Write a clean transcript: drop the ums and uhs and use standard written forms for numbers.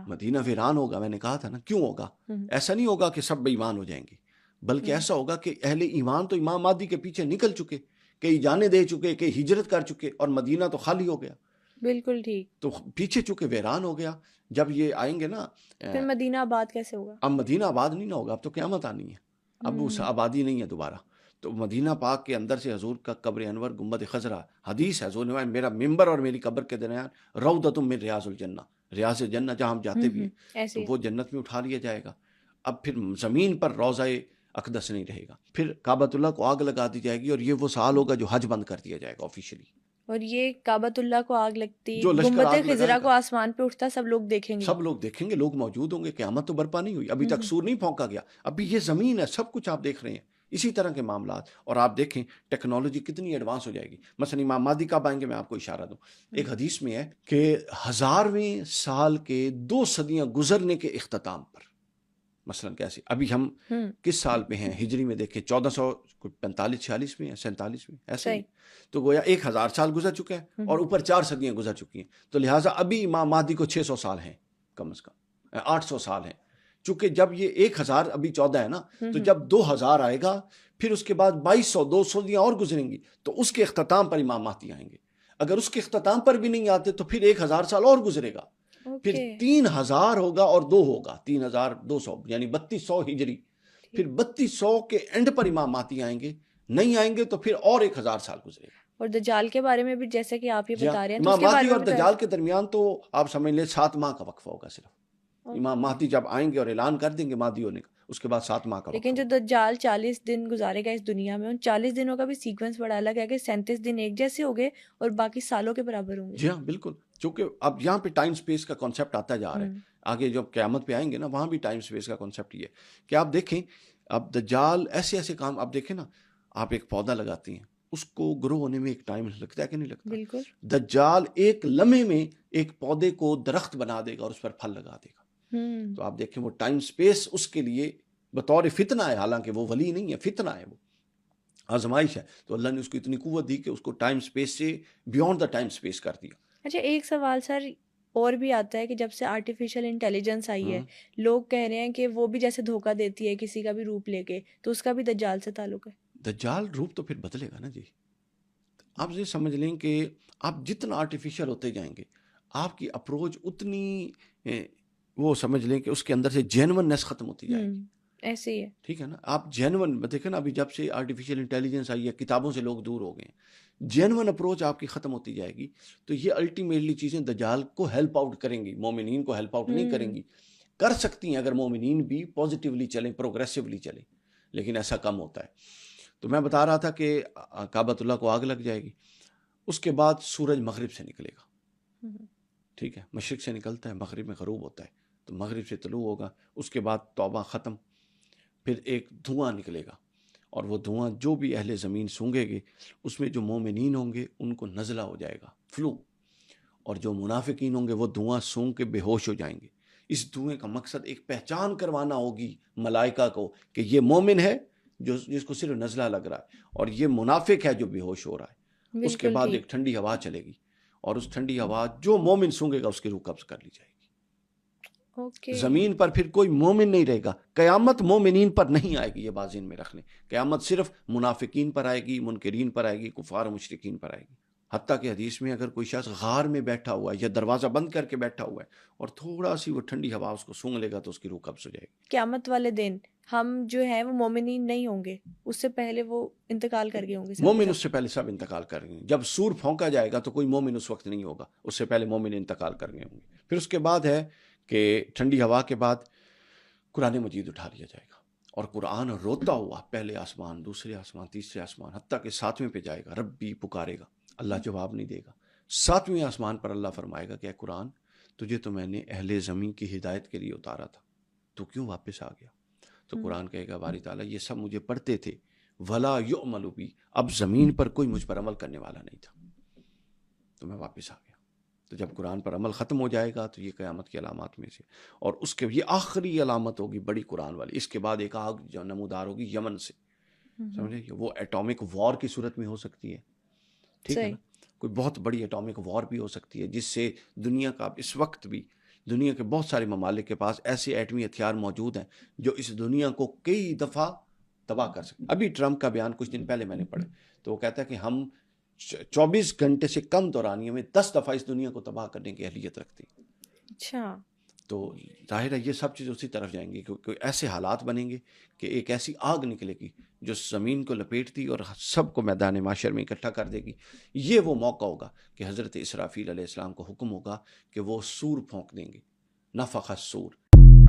مدینہ ویران ہوگا. میں نے کہا تھا نا کیوں ہوگا. ایسا نہیں ہوگا کہ سب بے ایمان ہو جائیں گے، بلکہ ایسا ہوگا کہ اہل ایمان تو امام مہدی کے پیچھے نکل چکے، کئی جانے دے چکے، کئی ہجرت کر چکے، اور مدینہ تو خالی ہو گیا. بالکل ٹھیک. تو پیچھے چکے ویران ہو گیا. جب یہ آئیں گے نا پھر مدینہ آباد کیسے ہوگا؟ اب مدینہ آباد نہیں نہ ہوگا، اب تو قیامت آنی ہے، اب اس آبادی نہیں ہے دوبارہ. تو مدینہ پاک کے اندر سے حضور کا قبر انور گنبد خضرا، حدیث ہے حضور نے میرا ممبر اور میری قبر کے درمیان روضۃ من ریاض الجنہ، ریاض جنہ جہاں ہم جاتے بھی ہیں، تو وہ جنت میں اٹھا لیا جائے گا. اب پھر زمین پر روضہ اقدس نہیں رہے گا، پھر کعبۃ اللہ کو آگ لگا دی جائے گی، اور یہ وہ سال ہوگا جو حج بند کر دیا جائے گا آفیشلی. اور یہ کعبۃ اللہ کو آگ لگتی، جو لشکر گنبد آگ خضرا لگائے کو گا، آسمان پہ اٹھتا، سب لوگ دیکھیں گے، سب لوگ دیکھیں گے، لوگ موجود ہوں گے. قیامت تو برپا نہیں ہوئی، ابھی تک سور نہیں پھونکا گیا، ابھی یہ زمین ہے، سب کچھ آپ دیکھ رہے ہیں اسی طرح کے معاملات. اور آپ دیکھیں ٹیکنالوجی کتنی ایڈوانس ہو جائے گی. مثلا امام مہدی کب آئیں گے میں آپ کو اشارہ دوں. ایک حدیث میں ہے کہ 1000ویں سال کے 2 صدیاں گزرنے کے اختتام پر، مثلا کیسے ابھی ہم کس سال پہ ہیں ہجری میں دیکھیں 1445-46 میں یا 47 میں ایسے ہی، تو گویا 1000 سال گزر چکا ہے اور اوپر 4 صدیاں گزر چکی ہیں. تو لہٰذا ابھی امام مہدی کو 600 سال ہیں، کم از کم 800 سال ہیں. چونکہ جب یہ 1000 ابھی 14 ہے نا، تو جب 2000 آئے گا پھر اس کے بعد 2200 صدیاں اور گزریں گی، تو اس کے اختتام پر امام مہدی آئیں گے. اگر اس کے اختتام پر بھی نہیں آتے تو پھر 1000 سال اور گزرے گا، پھر 3000 ہوگا اور 2 ہوگا 3200 یعنی 3200 ہجری. پھر 3200 کے اینڈ پر امام مہدی آئیں گے، نہیں آئیں گے تو پھر اور 1000 سال گزرے گا. اور دجال کے بارے میں بھی جیسے کہ آپ یہ بتا رہے ہیں، امام مہدی اور دجال کے درمیان تو آپ سمجھ لیں 7 ماہ کا وقفہ ہوگا صرف. امام مہدی جب آئیں گے اور اعلان کر دیں گے مہدی ہونے کا، اس کے بعد 7 ماہ کا وقفہ. لیکن جو دجال 40 دن گزارے گا اس دنیا میں، ان 40 دنوں کا بھی سیکوینس بڑا الگ ہے کہ 37 دن ایک جیسے ہو گئے اور باقی سالوں کے برابر ہوں گے. جی ہاں بالکل، چونکہ اب یہاں پہ ٹائم سپیس کا کانسیپٹ آتا جا رہا ہے. آگے جب قیامت پہ آئیں گے نا، وہاں بھی ٹائم سپیس کا کانسیپٹ یہ ہے کہ آپ دیکھیں اب دجال ایسے کام. آپ دیکھیں نا، آپ ایک پودا لگاتی ہیں، اس کو گرو ہونے میں ایک ٹائم لگتا ہے کہ نہیں لگتا؟ بالکل. دجال ایک لمحے میں ایک پودے کو درخت بنا دے گا اور اس پر پھل لگا دے گا. تو آپ دیکھیں وہ ٹائم سپیس اس کے لیے بطور فتنہ ہے، حالانکہ وہ ولی نہیں ہے، فتنہ ہے، وہ آزمائش ہے. تو اللہ نے اس کو اتنی قوت دی کہ اس کو ٹائم سپیس سے بیونڈ دا ٹائم سپیس کر دیا. اچھا ایک سوال سر اور بھی آتا ہے کہ جب سے آرٹیفیشل انٹیلیجنس آئی ہے، لوگ کہہ رہے ہیں کہ وہ بھی جیسے دھوکہ دیتی ہے کسی کا بھی روپ لے کے، تو اس کا بھی دجال سے تعلق ہے؟ دجال روپ تو پھر بدلے گا نا جی. آپ یہ سمجھ لیں کہ آپ جتنا آرٹیفیشل ہوتے جائیں گے، آپ کی اپروچ اتنی وہ سمجھ لیں کہ اس کے اندر سے جینوننس ختم ہوتی جائے گی. ایسے ہی ہے. ٹھیک ہے نا، آپ جینون دیکھیں نا، ابھی جب سے آرٹیفیشل انٹیلیجنس آئی ہے کتابوں سے لوگ دور ہو گئے ہیں، جینون اپروچ آپ کی ختم ہوتی جائے گی. تو یہ الٹیمیٹلی چیزیں دجال کو ہیلپ آؤٹ کریں گی، مومنین کو ہیلپ آؤٹ نہیں کریں گی. کر سکتی ہیں اگر مومنین بھی پازیٹیولی چلیں، پروگریسولی چلیں، لیکن ایسا کم ہوتا ہے. تو میں بتا رہا تھا کہ کعبۃ اللہ کو آگ لگ جائے گی، اس کے بعد سورج مغرب سے نکلے گا. ٹھیک ہے، مشرق سے نکلتا ہے، مغرب میں غروب ہوتا ہے، تو مغرب سے طلوع ہوگا. اس کے بعد توبہ ختم، پھر ایک دھواں نکلے گا، اور وہ دھواں جو بھی اہل زمین سونگے گے، اس میں جو مومنین ہوں گے ان کو نزلہ ہو جائے گا، فلو. اور جو منافقین ہوں گے وہ دھواں سونگ کے بے ہوش ہو جائیں گے. اس دھوئیں کا مقصد ایک پہچان کروانا ہوگی ملائکہ کو کہ یہ مومن ہے جس کو صرف نزلہ لگ رہا ہے، اور یہ منافق ہے جو بے ہوش ہو رہا ہے. اس کے بعد ایک ٹھنڈی ہوا چلے گی، اور اس ٹھنڈی ہوا جو مومن سونگے گا اس کی روح قبض کر لی جائے گی. زمین پر پھر کوئی مومن نہیں رہے گا. قیامت مومنین پر نہیں آئے گی، یہ بات ذہن میں رکھ لیں. قیامت صرف منافقین پر آئے گی، منکرین پر آئے گی، کفار و مشرکین پر آئے گی. حتیٰ کہ حدیث میں اگر کوئی شخص غار میں بیٹھا ہوا ہے یا دروازہ بند کر کے بیٹھا ہوا ہے اور تھوڑا سی وہ ٹھنڈی ہوا اس کو سونگ لے گا تو اس کی روح قبض ہو جائے گی. قیامت والے دن ہم جو ہیں وہ مومنین نہیں ہوں گے، اس سے پہلے وہ انتقال کر گئے ہوں گے. مومن اس سے پہلے سب انتقال کر گئے. جب سور پھونکا جائے گا تو کوئی مومن اس وقت نہیں ہوگا، اس سے پہلے مومن انتقال کر گئے ہوں گے. پھر اس کے بعد ہے کہ ٹھنڈی ہوا کے بعد قرآن مجید اٹھا لیا جائے گا، اور قرآن روتا ہوا پہلے آسمان، دوسرے آسمان، تیسرے آسمان، حتیٰ کہ 7ویں پہ جائے گا. ربی پکارے گا، اللہ جواب نہیں دے گا. 7ویں آسمان پر اللہ فرمائے گا کہ اے قرآن، تجھے تو میں نے اہل زمین کی ہدایت کے لیے اتارا تھا، تو کیوں واپس آ گیا؟ تو قرآن کہے گا باری تعالیٰ یہ سب مجھے پڑھتے تھے، ولا یعمل بی، اب زمین پر کوئی مجھ پر عمل کرنے والا نہیں تھا تو میں واپس آ گیا. تو جب قرآن پر عمل ختم ہو جائے گا تو یہ قیامت کی علامات میں سے، اور اس کے یہ آخری علامت ہوگی بڑی قرآن والی. اس کے بعد ایک آگ جو نمودار ہوگی یمن سے، سمجھے، وہ ایٹامک وار کی صورت میں ہو سکتی ہے. ٹھیک ہے نا، کوئی بہت بڑی ایٹامک وار بھی ہو سکتی ہے جس سے دنیا کا اس وقت بھی دنیا کے بہت سارے ممالک کے پاس ایسے ایٹمی ہتھیار موجود ہیں جو اس دنیا کو کئی دفعہ تباہ کر سکتے. ابھی ٹرمپ کا بیان کچھ دن پہلے میں نے پڑھا تو وہ کہتا ہے کہ ہم 24 گھنٹے سے کم دورانیے میں 10 دفعہ اس دنیا کو تباہ کرنے کی اہلیت رکھتی. اچھا. تو ظاہر ہے یہ سب چیزیں اسی طرف جائیں گی کیونکہ ایسے حالات بنیں گے کہ ایک ایسی آگ نکلے گی جو زمین کو لپیٹتی اور سب کو میدان محشر میں اکٹھا کر دے گی. یہ وہ موقع ہوگا کہ حضرت اسرافیل علیہ السلام کو حکم ہوگا کہ وہ سور پھونک دیں گے. نفخ السور.